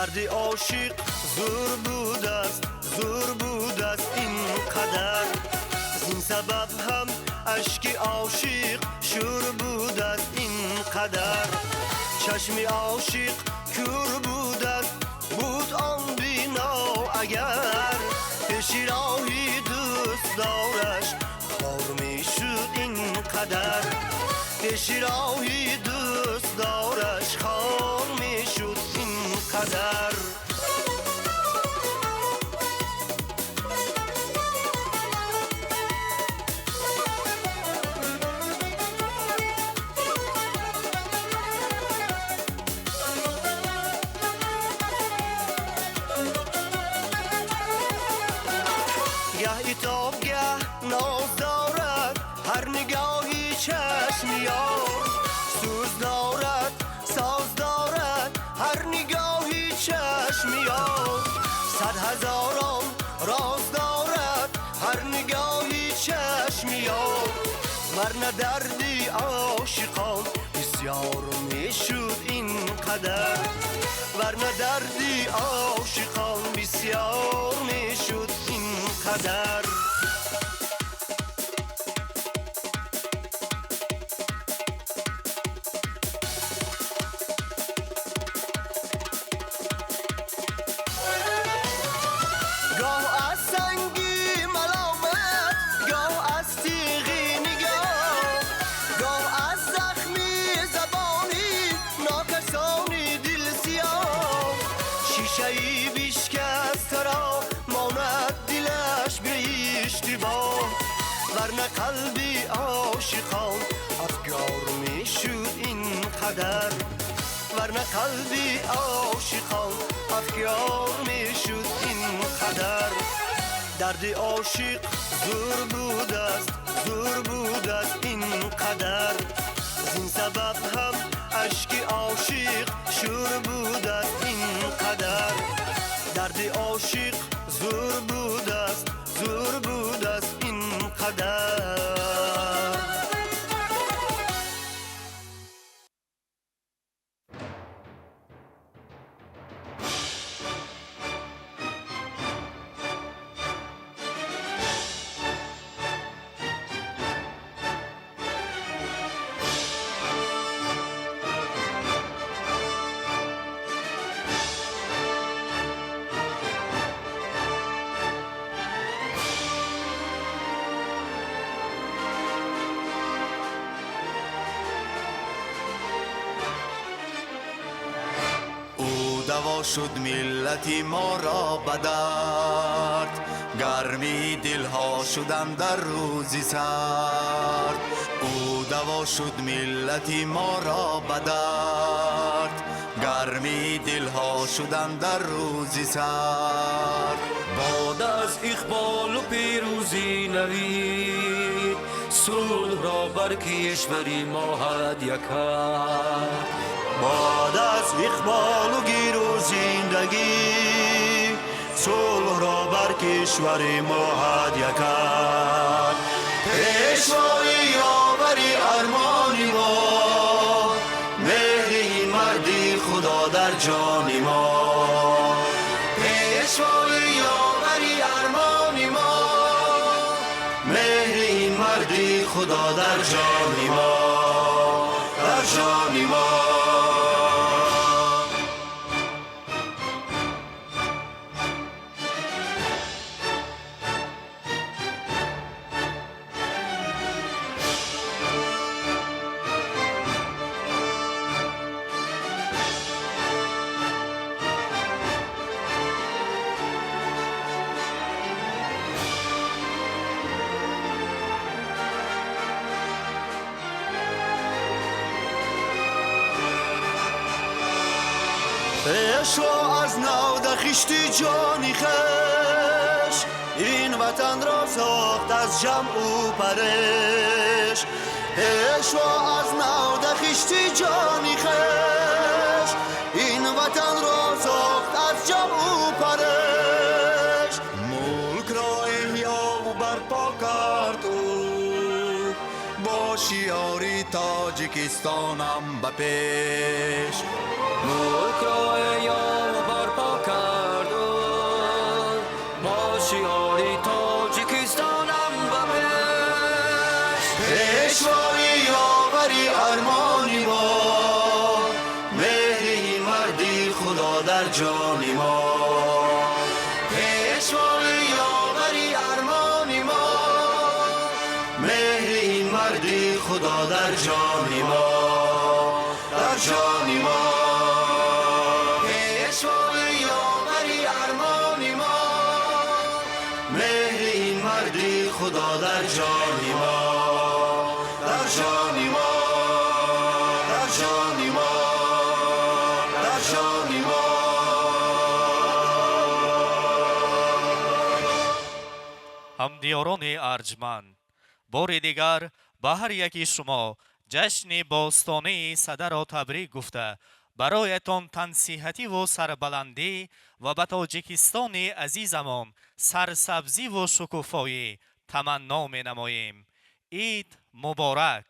درد عاشق زور بود است این قدر. زین سبب هم اشک عاشق شور بود است این قدر. چشم عاشق کور بود است بود آن بینا اگر پیش راهی دوست دارش خار می شد این قدر. پیش راهی دوست دارش خار می شد این قدر. گه ایتاب گه ناز دارد هر نگاهی چشم یار. سوز دارد ساز دارد هر نگاهی چشم یار. 100,000 راز دارد هر نگاهی چشم یار. ورنه دردی عاشقان بسیار میشد این قدر. ورنه دردی عاشقان بسیار میشد این قدر. گاه از سنگی ملامت گاه از تیغی نگاه. گاه از زخمی زبانی ناکسانی دل سیاه. شیشه‌ای بشکست را ماند دلش به اشتباه. ورنه قلبی عاشقان افگار می شد این قدر. ورنه قلبی عاشقان افگار می شد این قدر. درد عاشق زور بود است این قدر. زین سبب هم اشک عاشق شور بود است این قدر. درد عاشق زور بود است این قدر. دوا شد ملتی ما را بدرد. گرمی دلها شدند در روزی سرد. او دوا شد ملتی ما را بدرد. گرمی دلها شدند در روزی سرد. باد از اقبال و پیروزی نوید صلح را بر کشوری ما هدیه کرد. باد از اقبال و گیر و زندگی صلح را بر کشور ما هدیه کرد. پیشوای یاوری ارمان ما مهر این مردی خدا در جان ما. پیشوای یاوری ارمان ما مهر این مردی خدا در جان ما. در جان ما. عشق از نو در خشتی جانی خش این وطن را ساخت از جمع و پرش. عشق از نو در خشتی جانی خش این وطن را ساخت از جمع و پرش. ملک را احیا و برپا کرد او با شیاری تاجیکستانم به پیش. ملک را احیا و برپا مهر این مردی خدا در جان ما، در جان ما. پیشوای یاوری ارمان ما، مهر این مردی خدا در جان ما، در جان ما، در جان ما، در جان ما. همدیاران ارجمند، بار دیگر به هر یکی شما جشن باستانه صدر را تبریک گفته برایتان تنصیحتی و سربلندی و به تاجیکستان عزیزمان سرسبزی و شکوفایی تمنا می نماییم. عید مبارک.